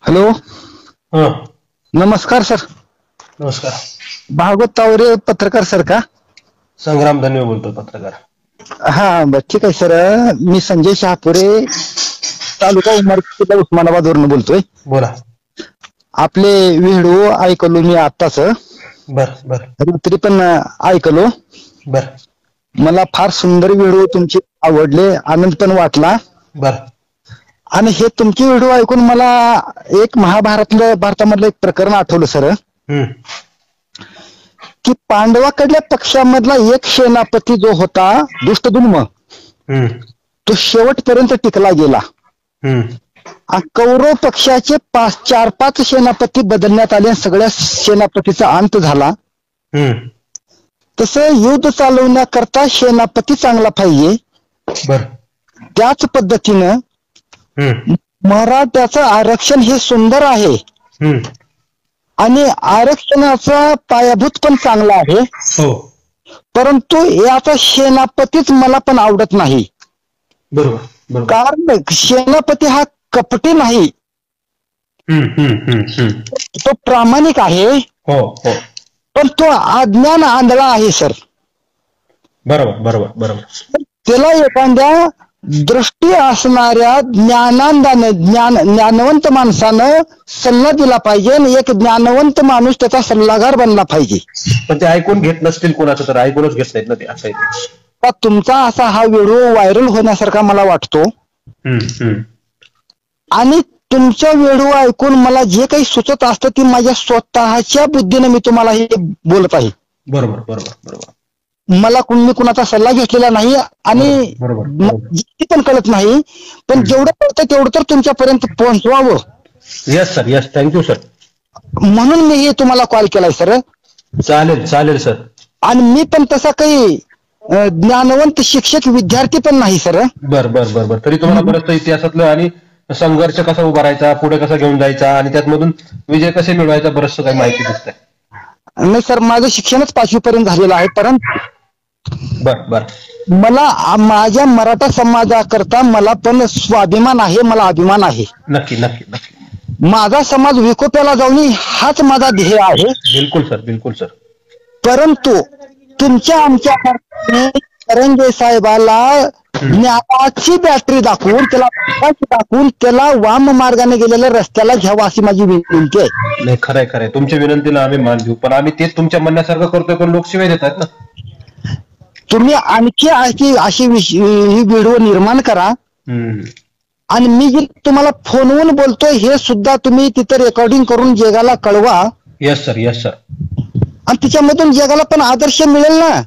Hello. हा नमस्कार sir. नमस्कार. भागवत तावरे पत्रकार सर का? संग्राम धन्य बोलतो पत्रकार. हा बर ठीक आहे सर. मी संजय शहापुरे, तालुका उमरगा, उस्मानाबाद वरून बोलतोय. बोला. आपले व्हिडिओ ऐकलो मी आत्ताच. बर बर रात्री पण ऐकलो. बर मला फार सुंदर व्हिडिओ तुमचे आवडले, आनंद पण वाटला. बर आणि हे तुमचे व्हिडिओ ऐकून मला एक भारतामधलं एक प्रकरण आठवलं सर. की पांडवाकडल्या पक्षामधला एक सेनापती जो होता दुष्टदुम्न, तो शेवटपर्यंत टिकला गेला. कौरव पक्षाचे 4-5 सेनापती बदलण्यात आले, सगळ्या सेनापतीचा अंत झाला. तसं युद्ध चालवण्याकरता सेनापती चांगला पाहिजे. त्याच पद्धतीनं मराठ्याचं आरक्षण हे सुंदर आहे आणि आरक्षणाचा पायाभूत पण चांगला आहे. परंतु याचा सेनापतीच मला पण आवडत नाही. बरोबर. कारण सेनापती हा कपटी नाही, तो प्रामाणिक आहे. पण तो अज्ञान आंधळा आहे सर. बरोबर. त्याला एखाद्या दृष्टी असणाऱ्या ज्ञानवंत माणसानं सल्ला दिला पाहिजे आणि एक ज्ञानवंत माणूस त्याचा सल्लागार बनला पाहिजे. पण ते ऐकून घेत नसतील कोणाचं, तर ऐकूनच घेत नाहीत ना ते, असं आहे. तुमचा असा हा व्हिडिओ व्हायरल होण्यासारखा मला वाटतो. आणि तुमचा व्हिडिओ ऐकून मला जे काही सुचत असतं ते माझ्या स्वतःच्या बुद्धीने मी तुम्हाला हे बोलत आहे. बरोबर. मला मी कुणाचा सल्ला घेतलेला नाही आणि पण कळत नाही. पण जेवढं कळतं तेवढं तर तुमच्यापर्यंत पोहोचवावं. Yes sir, yes, thank you sir. म्हणून मी हे तुम्हाला कॉल केलाय सर. चालेल सर. आणि मी पण तसा काही ज्ञानवंत शिक्षक विद्यार्थी पण नाही सर. बर. तरी तुम्हाला बरंच इतिहासातलं आणि संघर्ष कसा उभारायचा, पुढे कसा घेऊन जायचा आणि त्यातमधून विजय कसे मिळवायचा बरंच काही माहिती दिसत आहे. नाही सर, माझं शिक्षणच 5वी पर्यंत झालेलं आहे. परंतु बर मला माझ्या मराठा समाजाकरता मला पण स्वाभिमान आहे, मला अभिमान आहे. नक्की. माझा समाज विकोप्याला जाऊन हाच माझा ध्येय आहे. बिलकुल सर. परंतु तुमच्या आमच्या करंजे साहेबाला ज्ञानाची बॅटरी दाखवून त्याला वाम मार्गाने गेलेल्या रस्त्याला घ्यावा अशी माझी विनंती आहे. नाही, खरंय. तुमच्या विनंतीला आम्ही मान देऊ, पण आम्ही तेच तुमच्या म्हणण्यासारखं करतोय, पण लोक शिवाय देतात ना. तुम्ही आणखी अशी व्हिडिओ निर्माण करा. आणि मी जे तुम्हाला फोनवरून बोलतोय हे सुद्धा तुम्ही तिथे रेकॉर्डिंग करून जगाला कळवा. Yes sir. आणि तिच्यामधून जगाला पण आदर्श मिळेल ना.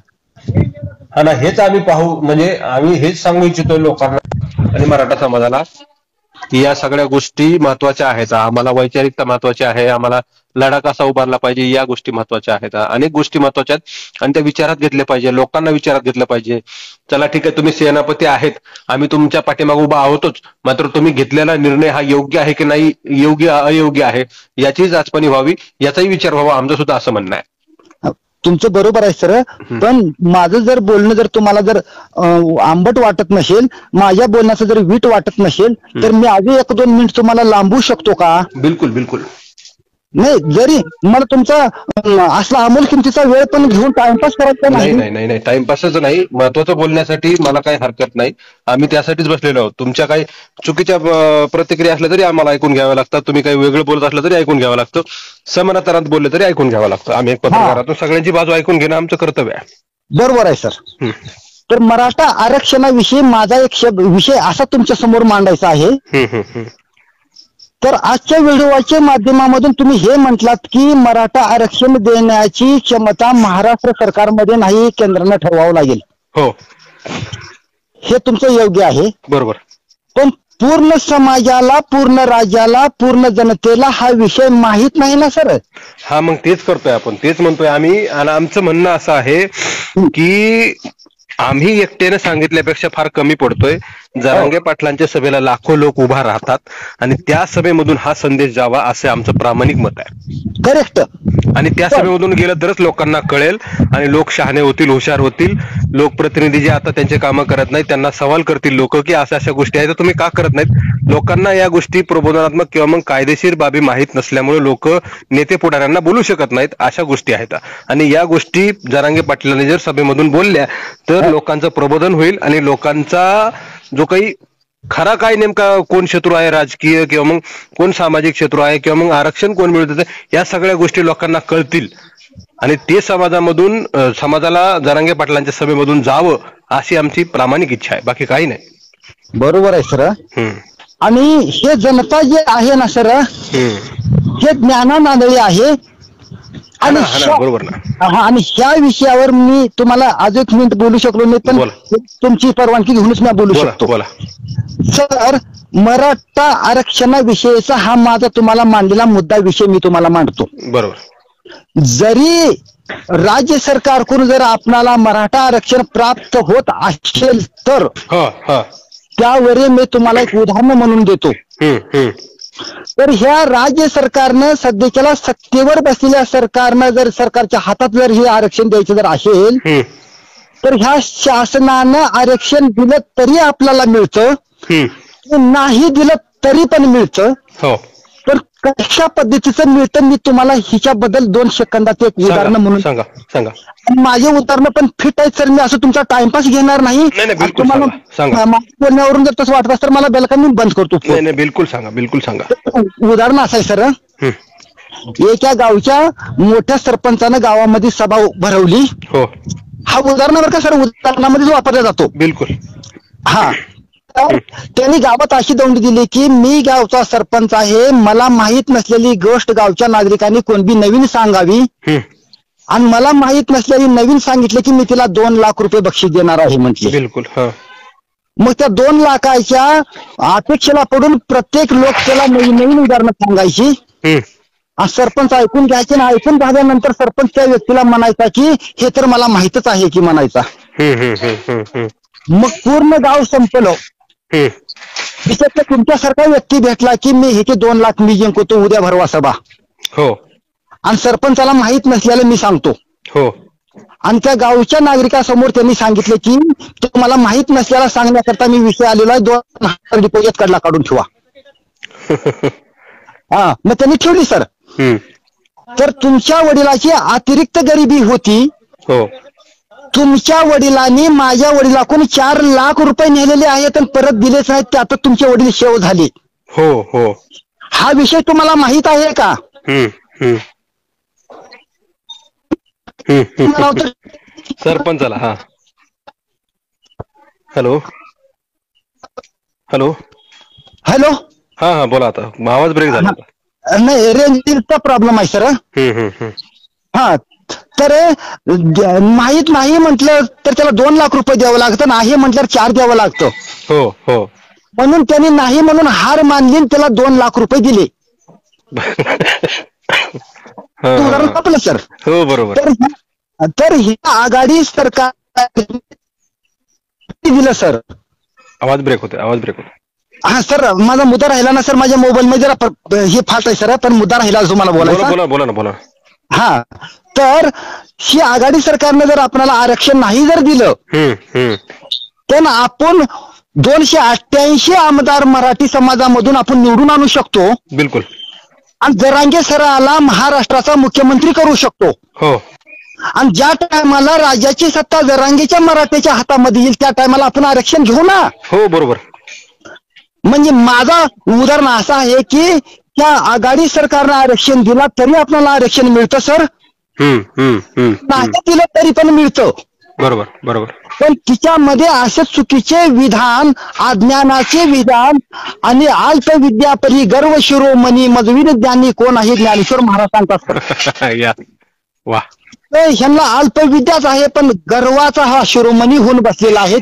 हा ना, हेच आम्ही पाहू. म्हणजे आम्ही हेच सांगू इच्छितोय लोकांना आणि मराठा समाजाला की या सगळ्या गोष्टी महत्वाच्या आहेत. आम्हाला वैचारिकता महत्वाची आहे, आम्हाला लढा कसा उभारला पाहिजे या गोष्टी महत्वाच्या आहेत. अनेक गोष्टी महत्वाच्या आहेत आणि त्या विचारात घेतल्या पाहिजे, लोकांना विचारात घेतलं पाहिजे. चला ठीक आहे, तुम्ही सेनापती आहेत, आम्ही तुमच्या पाठीमागे उभा आहोतच, मात्र तुम्ही घेतलेला निर्णय हा योग्य आहे की नाही, योग्य अयोग्य आहे याची चाचपणी व्हावी, याचाही विचार व्हावा, आमचं सुद्धा असं म्हणणं आहे. तुमचं बरोबर आहे सर. पण माझं जर बोलणं जर तुम्हाला जर आंबट वाटत नसेल, माझ्या बोलण्याचं जर वीट वाटत नसेल, तर मी अजून 1-2 मिनिट तुम्हाला लांबू शकतो का? बिलकुल. नाही, जरी मला तुमचा असला अमोल किमतीचा वेळ पण घेऊन टाइमपास करायचा नाही, टाइमपासच नाही, महत्वाचं बोलण्यासाठी मला काही हरकत नाही. आम्ही त्यासाठीच बसलेलो आहोत. तुमच्या काही चुकीच्या प्रतिक्रिया असल्या तरी आम्हाला ऐकून घ्याव्या लागतात, तुम्ही काही वेगळं बोलत असलं तरी ऐकून घ्यावं लागतं, समानांतरात बोलले तरी ऐकून घ्यावं लागतं. आम्ही एक पत्रकारातून सगळ्यांची बाजू ऐकून घेणं आमचं कर्तव्य आहे. बरोबर आहे सर. तर मराठा आरक्षणाविषयी माझा एक विषय असा तुमच्या समोर मांडायचा आहे. तर आजच्या व्हिडिओच्या माध्यमामधून तुम्ही हे म्हटलात की मराठा आरक्षण देण्याची क्षमता महाराष्ट्र सरकारमध्ये नाही, केंद्राने ठरवावं लागेल. हो, हे तुमचं योग्य आहे. बरोबर. पण पूर्ण समाजाला, पूर्ण राज्याला, पूर्ण जनतेला हा विषय माहित नाही ना सर. हा, मग तेच करतोय आपण, तेच म्हणतोय आम्ही. आणि आमचं म्हणणं असं आहे की आम्ही एकट्याने सांगितल्यापेक्षा फार कमी पडतोय. जरांगे पाटलांच्या सभेला लाखो लोक उभा राहतात आणि त्या सभेमधून हा संदेश जावा असे आमचं प्रामाणिक मत आहे. करेक्ट. आणि त्या सभेमधून गेलं तरच लोकांना कळेल आणि लोक शहाणे होतील, हुशार होतील. लोकप्रतिनिधी जे आता त्यांचे कामं करत नाहीत त्यांना सवाल करतील लोक की अशा गोष्टी आहेत, तुम्ही का करत नाहीत. लोकांना या गोष्टी प्रबोधनात्मक किंवा मग कायदेशीर बाबी माहीत नसल्यामुळे लोक नेते पुढाऱ्यांना बोलू शकत नाहीत, अशा गोष्टी आहेत. आणि या गोष्टी जरांगे पाटलांनी जर सभेमधून बोलल्या तर लोकांचं प्रबोधन होईल आणि लोकांचा जो काही खरा काय नेमका कोण शत्रू आहे राजकीय किंवा मग कोण सामाजिक शत्रू आहे किंवा मग आरक्षण कोण मिळवत आहे, या सगळ्या गोष्टी लोकांना कळतील आणि ते समाजाला जरांगे पाटलांच्या सभेमधून जावं अशी आमची प्रामाणिक इच्छा आहे, बाकी काही नाही. बरोबर आहे सर. आणि हे जनता जे आहे ना सर, हे ज्ञानानांदळी आहे. आणि बरोबर ना. आणि ह्या विषयावर मी तुम्हाला आज एक मिनिट बोलू शकलो नाही, पण तुमची परवानगी घेऊनच मी बोलू शकतो. सर, मराठा आरक्षणाविषयीचा हा माझा तुम्हाला मांडलेला मुद्दा विषय मी तुम्हाला मांडतो. बरोबर. जरी राज्य सरकारकडून जर आपणाला मराठा आरक्षण प्राप्त होत असेल तर त्यावरील मी तुम्हाला एक उदाहरण म्हणून देतो. तर ह्या राज्य सरकारनं सध्याच्याला सत्तेवर बसलेल्या सरकारनं जर सरकारच्या हातात जर हे आरक्षण द्यायचं जर असेल तर ह्या शासनानं आरक्षण दिलं तरी आपल्याला मिळतं, नाही दिलं तरी पण मिळतं. तर कशा पद्धतीचं मिळतं मी तुम्हाला हिच्याबद्दल 2 सेकंदात एक उदाहरण म्हणून सांगा. माझे उदाहरण पण फिट आहेत सर. मी असं तुमचा टाइमपास घेणार नाही. तुम्हाला बोलण्यावरून जर तसं वाटत तर मला बेलका मी बंद करतो. नाही, बिलकुल सांगा. उदाहरण असं आहे सर, एका गावच्या मोठ्या सरपंचानं गावामध्ये सभा भरवली. हा उदाहरणावर का सर उदाहरणामध्ये वापरला जातो. बिलकुल. त्यांनी गावात अशी दौंडी दिली की मी गावचा सरपंच आहे, मला माहित नसलेली गोष्ट गावच्या नागरिकांनी कोणबी नवीन सांगावी आणि मला माहित नसलेली नवीन सांगितले की मी तिला 2 लाख रुपये बक्षीस देणार आहे म्हटले. बिलकुल. मग त्या 2 लाखाच्या अपेक्षेला पडून प्रत्येक लोक त्याला नवीन उदाहरणं सांगायची. सरपंच ऐकून घ्यायचे ना, ऐकून झाल्यानंतर सरपंच त्या व्यक्तीला म्हणायचा की हे तर मला माहितच आहे की म्हणायचा. मग पूर्ण गाव संपलं. त्याच्यात तुमच्यासारखा व्यक्ती भेटला की मी हे 2 लाख मी जिंकवतो, उद्या भरवा सभा. आणि सरपंचाला माहित नसल्याला मी सांगतो. आणि त्या गावच्या नागरिकांसमोर त्यांनी सांगितलं की तुम्हाला माहित नसल्याला सांगण्याकरता मी विषय आलेला आहे, 2,000 डिपॉझिट काढून ठेवा. मग त्यांनी ठेवली सर. तर तुमच्या वडिलाची अतिरिक्त गरिबी होती. तुमच्या वडिलांनी माझ्या वडिलाकडून 4 लाख रुपये नेलेले आहेत आणि परत दिलेच नाहीत, ते आता तुमचे वडील शेव झाले. हा विषय तुम्हाला माहित आहे का? सरपंचाला. हॅलो. बोला. आता आवाज ब्रेक झाला. नाही, रेंजचा प्रॉब्लेम आहे सर. तर माहित नाही म्हटलं तर त्याला 2 लाख रुपये द्यावं लागतं, नाही म्हटल्यावर 4 द्यावं लागतं. म्हणून त्यांनी नाही म्हणून हार मानली, त्याला 2 लाख रुपये दिले. उदाहरण आपलं सर. बरोबर. तर ही आघाडी सरकार दिलं सर. आवाज ब्रेक होते. सर माझा मुद्दा राहिला ना सर, माझ्या मोबाईल मध्ये जरा हे फास्ट आहे सर, पण मुद्दा राहिला तुम्हाला बोलायचा. बोला. तर ही आघाडी सरकारनं जर आपल्याला आरक्षण नाही जर दिलं तर आपण 288 आमदार मराठी समाजामधून आपण निवडून आणू शकतो. बिलकुल. आणि जरांगे सराला महाराष्ट्राचा मुख्यमंत्री करू शकतो. आणि ज्या टायमाला राज्याची सत्ता जरांगेच्या मराठ्याच्या हातामध्ये येईल त्या टायमाला आपण आरक्षण घेऊ ना. बरोबर. म्हणजे माझा उदाहरण असं आहे की त्या आघाडी सरकारनं आरक्षण दिला तरी आपल्याला आरक्षण मिळतं सर. नाही दिलं तरी पण मिळतं. बरोबर. पण तिच्यामध्ये असे चुकीचे विधान, अज्ञानाचे विधान आणि अल्प विद्यापरी गर्व शिरोमणी मजवीर ज्ञानी कोण आहे? ज्ञानेश्वर महाराज सांगतात. ह्यांना अल्पविद्याच आहे पण गर्वाचा हा शिरोमणी होऊन बसलेला आहे.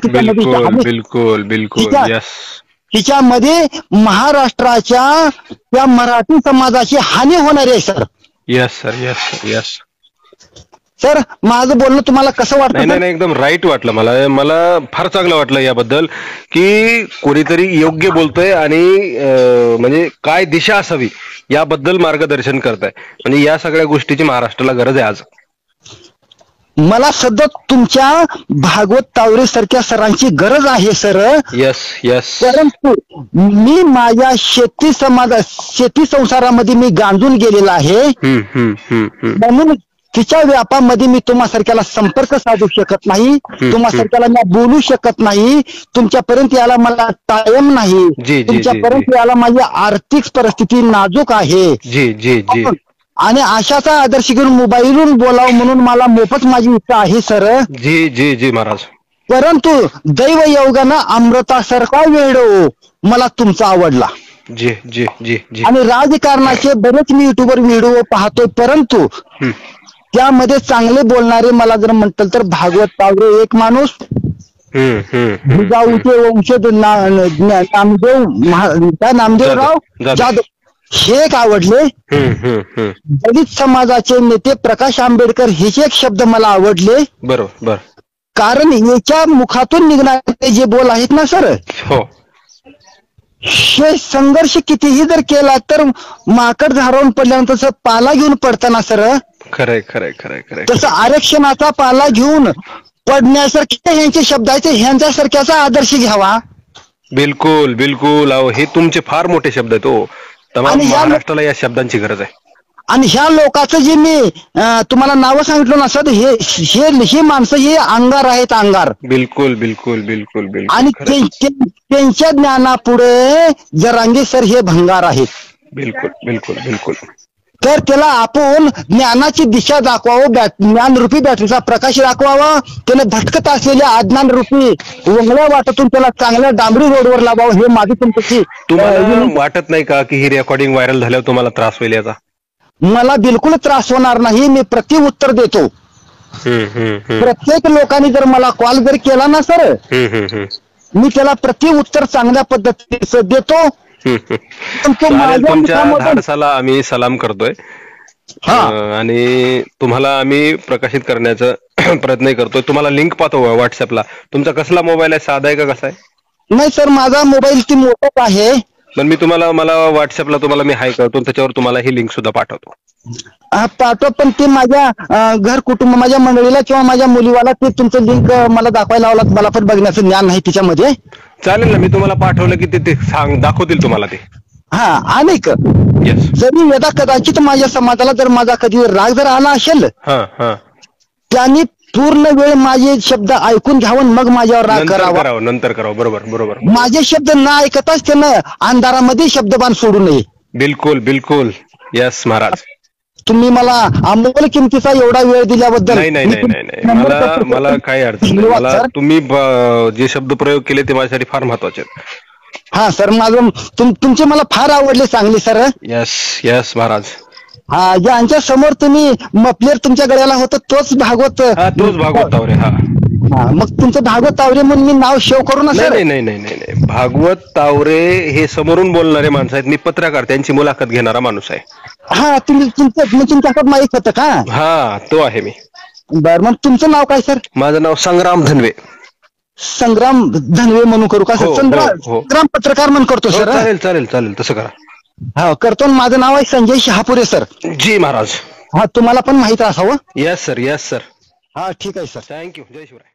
तिच्यामध्ये महाराष्ट्राच्या त्या मराठी समाजाची हानी होणार आहे सर. यस. सर माझं बोलणं तुम्हाला कसं वाटतं? नाही, एकदम राईट वाटलं मला फार चांगलं वाटलं याबद्दल की कोणीतरी योग्य बोलतोय आणि म्हणजे काय दिशा असावी याबद्दल मार्गदर्शन करताय. म्हणजे या सगळ्या गोष्टीची महाराष्ट्राला गरज आहे आज. मला सध्या तुमच्या भागवत तावरे सारख्या सरांची गरज आहे सर. Yes yes. परंतु मी माझ्या शेती संसारामध्ये मी गांजून गेलेला आहे. म्हणून तिच्या व्यापामध्ये मी तुम्हासारख्याला संपर्क साधू शकत नाही, तुम्हासारख्याला मी बोलू शकत नाही, तुमच्यापर्यंत यायला मला टाइम नाही, तुमच्यापर्यंत यायला माझी आर्थिक परिस्थिती नाजूक आहे. जी जी जी. आणि अशाचा आदर्श घेऊन मोबाईलवरून बोलावं म्हणून मला मोफत माझी इच्छा आहे सर. जी जी जी महाराज. परंतु दैव योगानं अमृतासारखा व्हिडिओ मला तुमचा आवडला. जी जी जी जी. आणि राजकारणाचे बरेच मी युट्यूबवर व्हिडिओ पाहतोय, परंतु त्यामध्ये चांगले बोलणारे मला जर म्हणतात तर भागवत तावरे एक माणूस, जिजाऊचे वंशज नामदेवराव जाधव हे एक आवडले. दलित समाजाचे नेते प्रकाश आंबेडकर हे एक शब्द मला आवडले. बरोबर. कारण याच्या मुखातून निघणारे जे बोल आहेत ना सर, हे संघर्ष कितीही जर केला तर माकड झाडावून पडल्यानंतर पाला घेऊन पडताना सर, खरंय खरंय खरंय खरंय, तसं आरक्षणाचा पाला घेऊन पडण्यासारखे ह्यांचे शब्द आहेत, ह्यांच्यासारख्याचा आदर्श घ्यावा. बिलकुल बिलकुल. अहो हे तुमचे फार मोठे शब्द आहेत. हो, तमाम महाराष्ट्राला या शब्दांची गरज आहे. आणि ह्या लोकांचं जे मी तुम्हाला नावं सांगितलं ना सर, हे माणसं हे अंगार आहेत, अंगार. बिलकुल बिलकुल बिलकुल बिलकुल. आणि त्यांच्या ज्ञानापुढे जरांगे सर हे भंगार आहेत. बिलकुल बिलकुल बिलकुल. तर त्याला आपण ज्ञानाची दिशा दाखवावं, ज्ञानरूपी बॅटरीचा प्रकाश दाखवावा. त्याने भटकत असलेल्या अज्ञानरूपी वंगल्या वाटातून त्याला चांगल्या डांबरी रोडवर लावावं, हे माझी तुमची. तुम्हाला वाटत नाही का की ही रेकॉर्डिंग व्हायरल झाल्यावर तुम्हाला त्रास होईल याचा? मला बिलकुल त्रास होणार नाही. मी उत्तर देतो. प्रत्येक लोकांनी जर मला कॉल जर केला ना सर, मी त्याला उत्तर चांगल्या पद्धतीने देतो. तुमच्या धाडसाला आम्ही सलाम करतोय आणि तुम्हाला आम्ही प्रकाशित करण्याचा प्रयत्न करतोय. तुम्हाला लिंक पाठवू व्हॉट्सअपला. तुमचा कसला मोबाईल आहे, साधा आहे का कसा आहे? नाही सर, माझा मोबाईल ती मोबाईल आहे. पण मी मला व्हॉट्सअपला तुम्हाला मी हाय करतो, त्याच्यावर तुम्हाला ही लिंक सुद्धा पाठवतो. पाठव. पण ते माझ्या घर कुटुंब, माझ्या मंडळीला किंवा माझ्या मुलीवाला ते तुमचं लिंक मला दाखवायला लावलात. मला पण बघण्याचं ज्ञान नाही त्याच्यामध्ये. चालेल ना, मी तुम्हाला पाठवलं की ते दाखवतील तुम्हाला ते. हा, अनेक जरी यदा कदाचित माझ्या समाजाला जर माझा कधी राग जर आला असेल, त्यांनी पूर्ण वेळ माझे शब्द ऐकून घ्यावं, मग माझ्यावर राग करावा, नंतर करावं. बरोबर बरोबर. माझे शब्द न ऐकताच त्यानं अंधारामध्ये शब्दबाण सोडू नये. बिलकुल बिलकुल. यस महाराज. तुम्ही मला अमोल किमतीचा एवढा वेळ दिल्याबद्दल नाही नाही नाही नाही, मला काही अडचण नाही. मला तुम्ही जे शब्द प्रयोग केले ते माझ्यासाठी फार महत्वाचे आहेत. हा सर, माझं तुमचे मला फार आवडले, चांगले सर. Yes yes Maharaj. हा, ज्यांच्या समोर तुम्ही मफलर तुमच्या गळ्याला होतं तोच भागवत तावरे. हा, मग तुमचं भागवत तावरे म्हणून मी नाव सेव्ह करू ना सर? नाही नाही नाही नाही, भागवत तावरे हे समोरून बोलणारे माणसं आहेत. मी पत्रकार, त्यांची मुलाखत घेणारा माणूस आहे. हा, तुमच्याकडे माहीत होतं का? हा, तो आहे मी. बर, मग तुमचं नाव काय सर? माझं नाव संग्राम धनवे. संग्राम धनवे म्हणून करू का सर? संग्राम पत्रकार म्हणून करतो सर. चालेल चालेल चालेल, तसं करा. हा, करतो. माझं नाव आहे संजय शहापुरे सर. जी महाराज. हा, तुम्हाला पण माहित असावं. Yes sir, yes sir. हा, ठीक आहे सर. थँक्यू. जय शिवराय.